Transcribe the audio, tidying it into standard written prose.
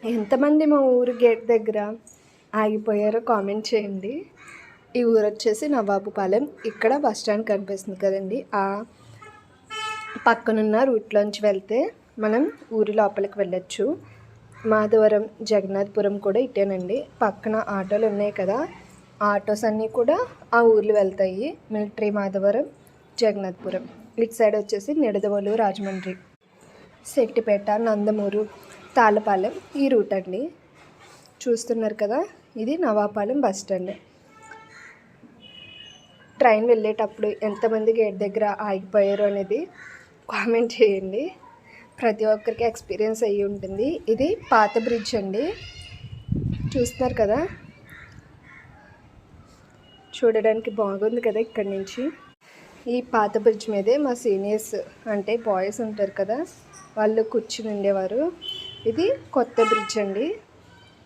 ఎంతమంది మా ఊరు గేట్ దగ్గర ఆగిపోయారో కామెంట్ చేయండి. ఈ ఊరు వచ్చేసి నవాబుపాలెం. ఇక్కడ బస్ స్టాండ్ కనిపిస్తుంది కదండి, ఆ పక్కనున్న రూట్లోంచి వెళ్తే మనం ఊరి లోపలికి వెళ్ళొచ్చు. మాధవరం, జగన్నాథపురం కూడా ఇటేనండి. పక్కన ఆటోలు ఉన్నాయి కదా, ఆటోస్ అన్నీ కూడా ఆ ఊర్లు వెళ్తాయి. మిలిటరీ, మాధవరం, జగన్నాథపురం. ఇటు సైడ్ వచ్చేసి నిడదవోలు, రాజమండ్రి, శెట్టిపేట, నందమూరు, తాళ్ళపాలెం ఈ రూట్ అండి. చూస్తున్నారు కదా, ఇది నవాబుపాలెం బస్ స్టాండ్. ట్రైన్ వెళ్ళేటప్పుడు ఎంతమంది గేట్ దగ్గర ఆగిపోయారు అనేది కామెంట్ చేయండి. ప్రతి ఒక్కరికి ఎక్స్పీరియన్స్ అయ్యి ఉంటుంది. ఇది పాత బ్రిడ్జ్ అండి, చూస్తున్నారు కదా, చూడడానికి బాగుంది కదా. ఇక్కడి నుంచి ఈ పాత బ్రిడ్జ్ మీదే మా సీనియర్స్ అంటే బాయ్స్ ఉంటారు కదా, వాళ్ళు కూర్చుని ఉండేవారు. ఇది కొత్త బ్రిడ్జ్ అండి.